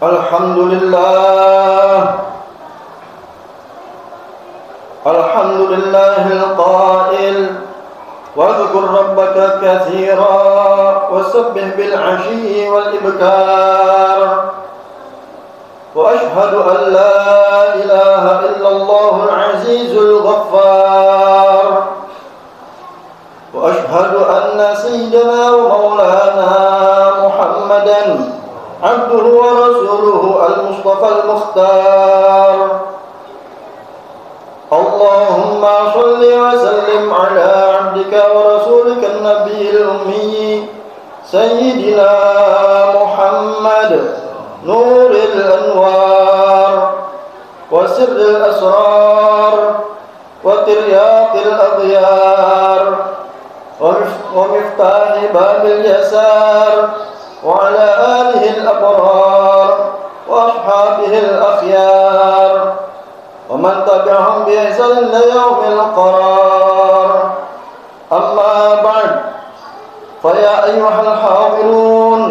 Alhamdulillah al-qail واذكر ربك كثيرا وسبح بالعشي والإبكار وأشهد أن لا إله إلا الله العزيز الغفار وأشهد أن سيدنا ومولانا محمدا عبده ورسوله المصطفى المختار اللهم صل وسلم على عبدك ورسولك النبي الأمي سيدنا محمد نور الأنوار وسر الأسرار وترياق الأغيار ومفتاح باب اليسار وعلى آله الأبرار وأصحابه الأخيار ومن تبعهم بإحسان إلى يوم القرار أما بعد فيا أيها الحاضرون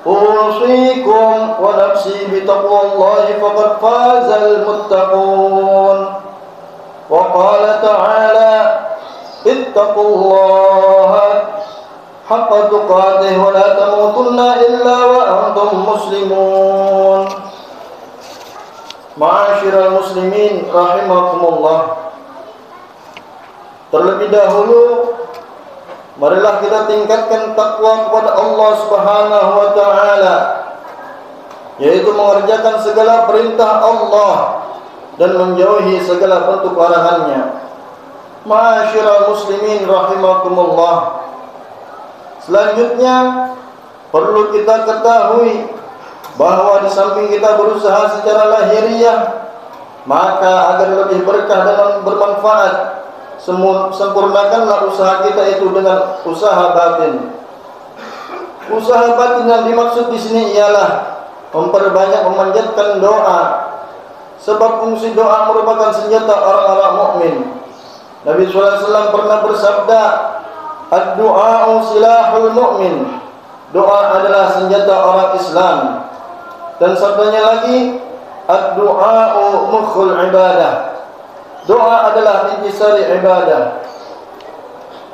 أوصيكم ونفسي بتقوى الله فقد فاز المتقون وقال تعالى اتقوا الله حق تقاته ولا تموتن إلا وأنتم مسلمون. Ma'asyiral muslimin rahimakumullah. Terlebih dahulu marilah kita tingkatkan takwa kepada Allah Subhanahu wa taala, yaitu mengerjakan segala perintah Allah dan menjauhi segala bentuk larangannya. Ma'asyiral muslimin rahimakumullah. Selanjutnya perlu kita ketahui bahwa di samping kita berusaha secara lahiriah, maka agar lebih berkah dan bermanfaat, sempurnakanlah usaha kita itu dengan usaha batin. Usaha batin yang dimaksud di sini ialah memperbanyak memanjatkan doa, sebab fungsi doa merupakan senjata orang-orang mukmin. Nabi sallallahu alaihi wasallam pernah bersabda, "Ad-du'a'u silahul mu'min." Doa adalah senjata orang Islam. Dan sabdanya lagi, ad-du'a'u mukhul ibadah. Doa adalah intisari ibadah.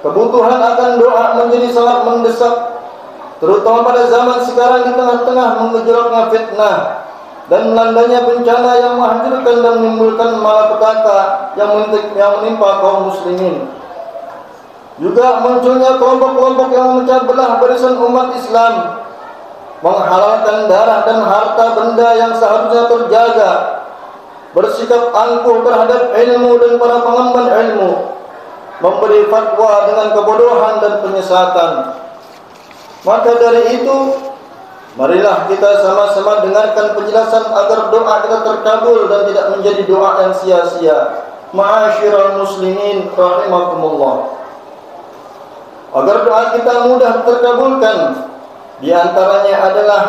Kebutuhan akan doa menjadi sangat mendesak, terutama pada zaman sekarang di tengah-tengah mengejolaknya fitnah dan melandanya bencana yang menghancurkan dan menimbulkan malapetaka yang menimpa kaum muslimin. Juga munculnya kelompok-kelompok yang memecah belah barisan umat Islam, menghalalkan darah dan harta benda yang seharusnya terjaga, bersikap angkuh terhadap ilmu dan para pengemban ilmu, memberi fatwa dengan kebodohan dan penyesatan. Maka dari itu, marilah kita sama-sama dengarkan penjelasan agar doa kita terkabul dan tidak menjadi doa yang sia-sia. Ma'asyiral muslimin rahimakumullah. Agar doa kita mudah terkabulkan, di antaranya adalah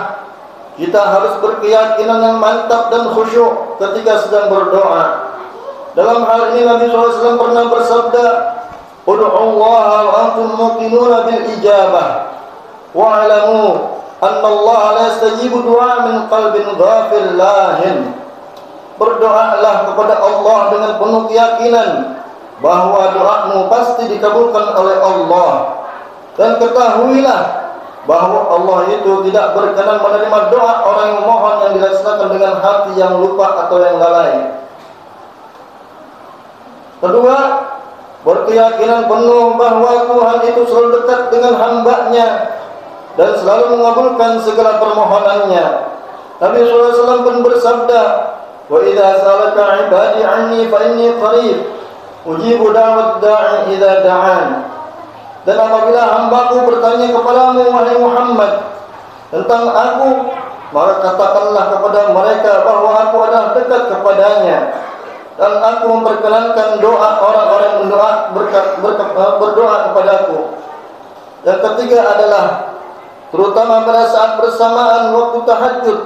kita harus berkeyakinan yang mantap dan khusyuk ketika sedang berdoa. Dalam hal ini Nabi SAW pernah bersabda, "Ud'ullaha wa antum muqinuna bil ijabah, wa'lamu anna Allah la yastajibu du'a min qalbin ghafil lahin." Berdoalah kepada Allah dengan penuh keyakinan bahwa doamu pasti dikabulkan oleh Allah, dan ketahuilah bahwa Allah itu tidak berkenan menerima doa orang yang memohon yang dilaksanakan dengan hati yang lupa atau yang lalai. Kedua, berkeyakinan penuh bahwa Tuhan itu selalu dekat dengan hamba-Nya dan selalu mengabulkan segala permohonannya. Nabi SAW pun bersabda, "Wa idza salaka 'ibadi 'anni fa inni qarib, ujibu da'wat da'i idza da'an." Dan apabila hambaku bertanya kepadamu, wahai Muhammad, tentang aku, maka katakanlah kepada mereka bahwa aku adalah dekat kepadanya, dan aku memperkenankan doa orang-orang yang berdoa kepadaku. Yang ketiga adalah terutama pada saat bersamaan waktu tahajud.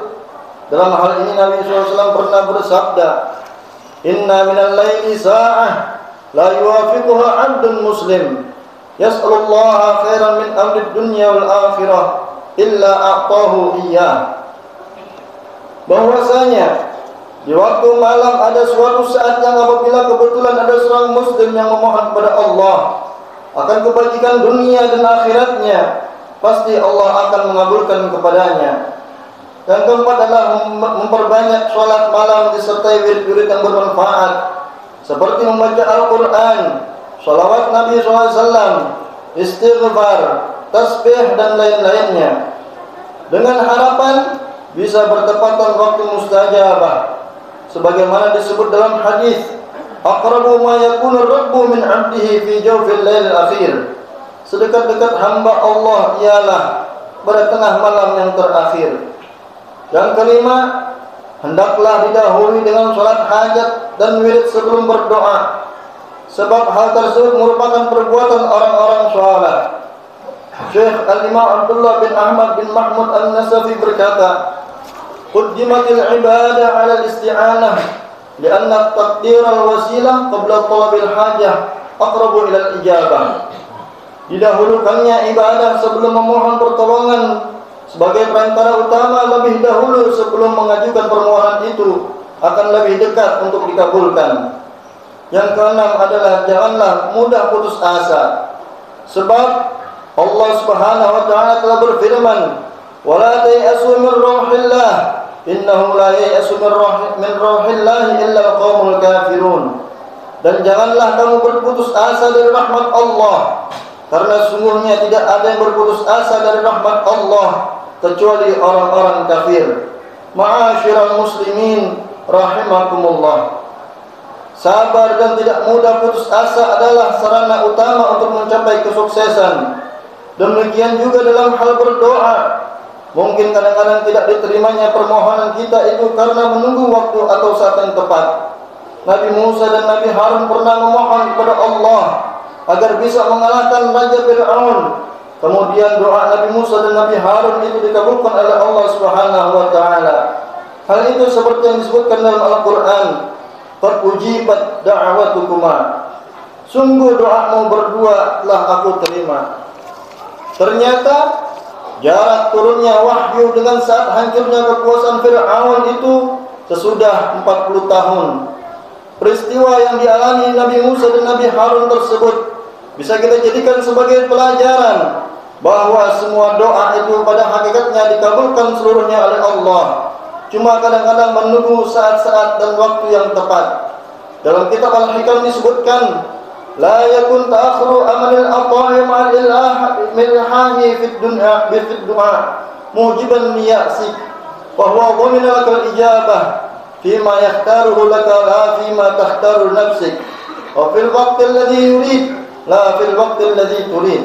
Dalam hal ini Nabi SAW pernah bersabda, "Inna minal laili sa'ah la yuwafiquha 'abdun muslim yas'alullaha khairan min amri dunya wal akhirah illa a'tahu iyyah." bahwasanya di waktu malam ada suatu saat yang apabila kebetulan ada seorang muslim yang memohon kepada Allah akan kebajikan dunia dan akhiratnya, pasti Allah akan mengabulkan kepadanya. Dan keempat adalah memperbanyak sholat malam disertai wirid-wirid yang bermanfaat, seperti membaca Al-Quran, sholawat Nabi SAW, istighfar, tasbih dan lain-lainnya, dengan harapan bisa bertepatan waktu mustajabah, sebagaimana disebut dalam hadis, aqrabu ma yakunu rabbu min 'abdihi fi jawfil lailil akhir. Sedekat-dekat hamba Allah ialah pada tengah malam yang terakhir. Yang kelima, hendaklah didahului dengan salat hajat dan wirid sebelum berdoa, sebab hal tersebut merupakan perbuatan orang-orang saleh. Syekh Al-Imam Abdullah bin Ahmad bin Mahmud An-Nasafi berkata, quddimatil ibadah 'ala al-isti'anah li'anna taqdir al-wasilah qabla talabil hajah aqrabu ila al-ijabah. Didahulukannya ibadah sebelum memohon pertolongan sebagai perantara utama lebih dahulu sebelum mengajukan permohonan itu akan lebih dekat untuk dikabulkan. Yang keenam adalah janganlah mudah putus asa, sebab Allah Subhanahu wa taala telah berfirman, "Wala ta'asu min rauhillah, innahu la ya'asu min rauhillah illa al-qaumul kafirun." Dan janganlah kamu berputus asa dari rahmat Allah, karena sungguhnya tidak ada yang berputus asa dari rahmat Allah kecuali orang-orang kafir. Ma'asyiral muslimin rahimakumullah. Sabar dan tidak mudah putus asa adalah sarana utama untuk mencapai kesuksesan. Demikian juga dalam hal berdoa. Mungkin kadang-kadang tidak diterimanya permohonan kita itu karena menunggu waktu atau saat yang tepat. Nabi Musa dan Nabi Harun pernah memohon kepada Allah agar bisa mengalahkan Raja Fir'aun. Kemudian doa Nabi Musa dan Nabi Harun itu dikabulkan oleh Allah Subhanahu wa taala. Hal itu seperti yang disebutkan dalam Al-Qur'an, "Qad ujibat da'watukuma." Sungguh doamu berdua telah aku terima. Ternyata jarak turunnya wahyu dengan saat hancurnya kekuasaan Fir'aun itu sesudah 40 tahun. Peristiwa yang dialami Nabi Musa dan Nabi Harun tersebut bisa kita jadikan sebagai pelajaran bahwa semua doa itu pada hakikatnya dikabulkan seluruhnya oleh Allah. Cuma kadang-kadang menunggu saat-saat dan waktu yang tepat. Dalam kitab Al-Hikam disebutkan, la yakun ta'akhiru amalil ata'i ma'al ilhahi fid du'a mujiban liya'sik wa huwa dhamina lakal ijabah fima yakhtaruhu laka la fima takhtaru nafsik wa fil waqti alladhi yurid la fil waqti alladhi turid.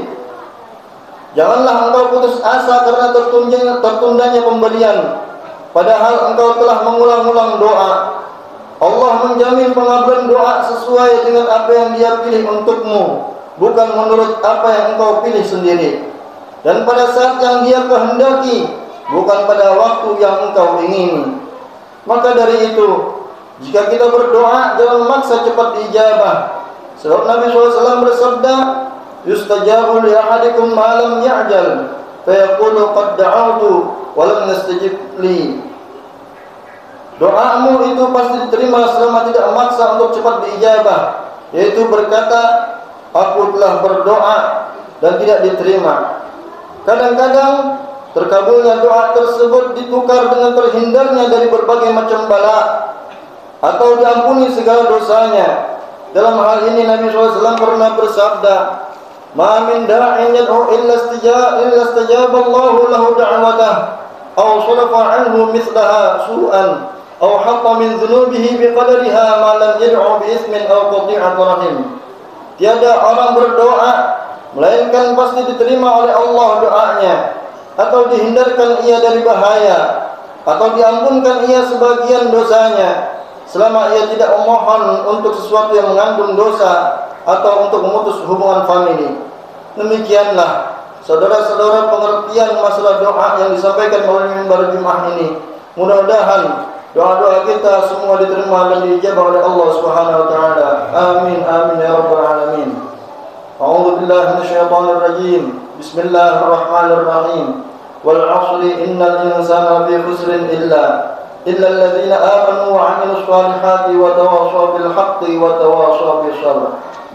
Janganlah engkau putus asa karena tertundanya pemberian, padahal engkau telah mengulang-ulang doa. Allah menjamin pengabulan doa sesuai dengan apa yang Dia pilih untukmu, bukan menurut apa yang engkau pilih sendiri. Dan pada saat yang Dia kehendaki, bukan pada waktu yang engkau ingini. Maka dari itu, jika kita berdoa jangan memaksa cepat diijabah. Sebab Nabi SAW bersabda, "Yustajabu li ahadikum ma lam ya'jal, fa yaqulu qad da'awtu wa lam yastajib li." Doamu itu pasti diterima selama tidak memaksa untuk cepat diijabah, yaitu berkata, "Aku telah berdoa," dan tidak diterima. Kadang-kadang terkabulnya doa tersebut ditukar dengan terhindarnya dari berbagai macam bala atau diampuni segala dosanya. Dalam hal ini Nabi SAW pernah bersabda, "Ma min da'in yad'u illa istajaba Allahu lahu da'watah, aw sarafa anhu mithlaha su'an, aw hatta min dhunubihi biqadariha ma lam yad'u bi ismin aw qati'at rahim." Tiada orang berdoa melainkan pasti diterima oleh Allah doanya, atau dihindarkan ia dari bahaya, atau diampunkan ia sebagian dosanya, selama ia tidak memohon untuk sesuatu yang mengandung dosa atau untuk memutus hubungan famili. Demikianlah saudara-saudara pengertian masalah doa yang disampaikan melalui mimbar Jumat ini. Mudah-mudahan doa-doa kita semua diterima dan diijabah oleh Allah Subhanahu wa taala. Amin amin ya rabbal alamin. A'udzu billahi minasyaitonir rajim. Bismillahirrahmanirrahim. Wal 'asri innal insana lafi khusrin illa إلا الذين آمنوا وعملوا الصالحات وتواصوا بالحق وتواصوا بالصبر.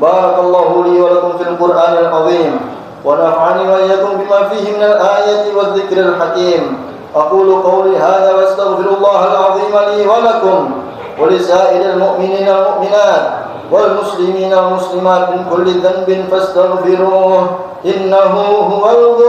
بارك الله لي ولكم في القرآن العظيم ونفعني وإياكم بما فيه من الآية والذكر الحكيم. أقول قولي هذا واستغفر الله العظيم لي ولكم ولسائر المؤمنين والمؤمنات والمسلمين والمسلمات من كل ذنب فاستغفروه إنه هو الغفور